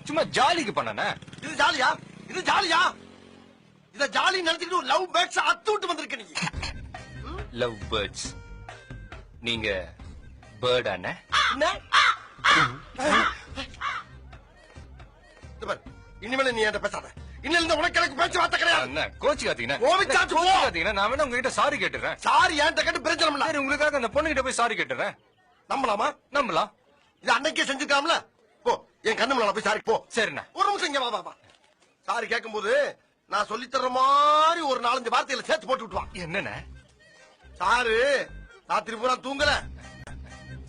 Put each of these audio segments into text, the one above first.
சும்மா ஜாலிக்கு பண்ணனே. இது ஜாலியா? இது ஜாலியா? இத ஜாலி நினைச்சுக்கிட்டு ஒரு லவ் பேர்ட்ஸ் அத்து விட்டு வந்திருக்க நீ. Love birds. நீங்க பேர்ட் அண்ணே? இனிமேல நீ என்கிட்ட பேசாத. இன்னிலிருந்து உனக்கு எனக்கு பேச்சு வார்த்தை கிடையாது. அண்ணா கோச்சிக்காதீங்க. கோவிச்சாச்சு நான் வேணா உங்ககிட்ட சாரி கேட்டுறேன். சாரி என்கிட்ட கேட்டு பிரச்சனை. சரி உங்களுக்காக அந்த பொண்ணு கிட்ட போய் சாரி கேட்டுறேன். நம்பலாமா? நம்பலாம். இது அன்னைக்கே செஞ்சுக்காமல போ. என் கண்ணு முன்னால போய் சாரி போ. சரிண்ணா. ஒரு நிமிஷம் இங்க வா. சாரி கேட்கும் போது நான் சொல்லி தர்ற மாதிரி ஒரு 4-5 வார்த்தைகளை சேர்த்து போட்டு விட்டுவான். என்னண்ணே? சாரு ராத்திரி பூரா தூங்கல.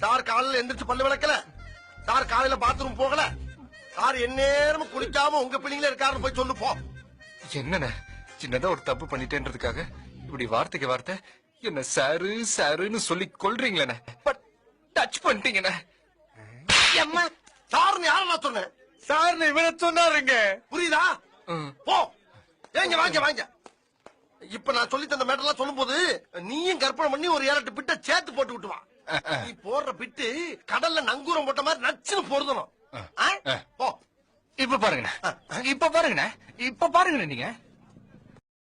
சார் காலையில எந்திரிச்சு பல்லு விளக்கல. சார் காலையில பாத்ரூம் போகல. சார் எந்நேரமும் குளிக்காம உங்க பிள்ளைங்களே இருக்காருன்னு போய் சொல்லு போ. என்னண்ணே சின்னதா ஒரு தப்பு பண்ணிட்டேன்றதுக்காக இப்படி வார்த்தைக்கு வார்த்தை என்ன சாரு சாருன்னு சொல்லி கொல்றீங்களே. Bad touch பண்ணிட்டீங்கண்ணே. சார்னு யார நான் சொன்னேன்? சார்னு இவன சொன்னாருங்க. புரியுதா? போ. ஏங்க வாங்க. இப்ப நான் சொல்லி தந்த மேட்டர்லாம் சொல்லும் போது நீயும் கற்பனை பண்ணி ஒரு 7-8 பிட்ட சேர்த்து போட்டு விட்டுவான். நீ போடுற பிட்டு கடல்ல நங்கூரம் போட்ட மாதிரி நச்சுன்னு பொருதணும். போ. இப்ப பாருங்கண்ணே நீங்க.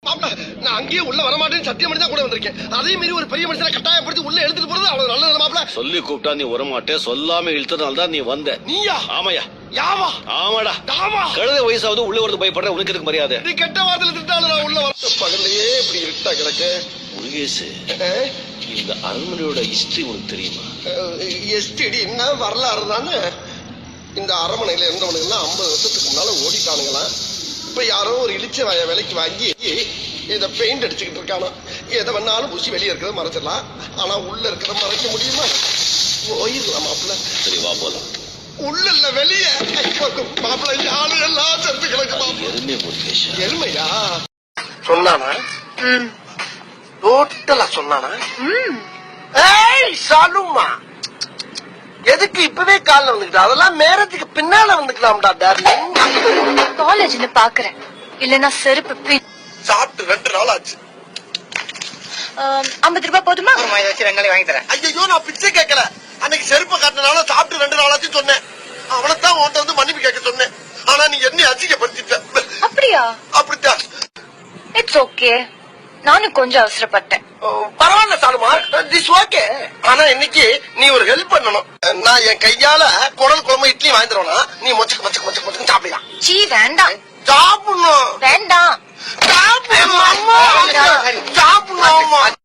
நான் அங்கேயே உள்ள வரமாட்டேன்னு சத்தியம் பண்ணி தான் கூட வந்திருக்கேன். அதே மீறி ஒரு பெரிய மனுஷனை கட்டாயப்படுத்தி உள்ள எடுத்துட்டு போறது அவ்வளவு நல்லது மாப்ள. சொல்லி கூப்பிட்டா நீ வரமாட்டே, சொல்லாம இழுத்ததுனால தான் நீ வந்த. நீயா? ஆமாயா. யாவா? ஆமாடா. யாவா? கழுத வயசாவது உள்ள வரது பயப்படுற உனக்கு எதுக்கு மரியாதை? நீ கெட்ட வார்த்தையில திட்டாலும் நான் உள்ள வர. பகல்லையே இப்படி இருட்டா கிடக்கு. முருகேசு, இந்த அரண்மனையோட ஹிஸ்டரி உனக்கு தெரியுமா? எஸ்டிடி என்ன வரலாறு தானே. இந்த அரண்மனையில இருந்தவனுங்க எல்லாம் 50 வருஷத்துக்கு முன்னால ஓடிட்டானுங்களாம். இப்ப யாரோ ஒரு இழிச்ச விலைக்கு வாங்கி இத பெயிண்ட் அடிச்சுக்கிட்டு இருக்கானா. எதை வேணாலும் ஊசி வெளியே இருக்கிறத மறைச்சிடலாம். ஆனா உள்ள இருக்கிறத மறைக்க முடியுமா? போயிடலாம் மாப்பிள்ள. சரி வா போலாம். உள்ள இல்ல வெளிய மாப்பிள்ள. ஆளு எல்லாம் செத்து கிடக்கு. எருமை முருகேஷ். எருமையா சொன்னானா? டோட்டலா சொன்னானா? ஏய் சாலுமா, எதுக்கு இப்பவே காலைல வந்துக்கிட்ட? அதெல்லாம் நேரத்துக்கு பின்னால வந்துக்கலாம்டா டார்லிங். காலேஜ்ல பாக்குறேன். இல்லன்னா செருப்பு சாப்பிட்டு 2 நாள் ஆச்சு. 50 ரூபாய் போதுமா? வாங்கி தரேன். ஐயோ நான் பிச்சை கேட்கல. அன்னைக்கு செருப்பு காட்டினால சாப்பிட்டு 2 நாள் ஆச்சு சொன்னேன். அவனைத்தான் உன்கிட்ட வந்து மன்னிப்பு கேட்க சொன்னேன். ஆனா நீ என்ன அசிங்கப்படுத்திட்ட. அப்படியா? அப்படித்தான். It's okay. நானும் கொஞ்சம் அவசரப்பட்டேன். பரவாயில்ல சாலுமா, திஸ் ஓகே. ஆனா இன்னைக்கு நீ ஒரு ஹெல்ப் பண்ணணும். நான் என் கையால குடல் குழம்பு இட்லி வாங்கி தருவேனா? நீ மொச்சக்கு சாப்பிடலாம். சீ வேண்டாம். சாப்பிடணும். வேண்டாம். சாப்பிடணும்.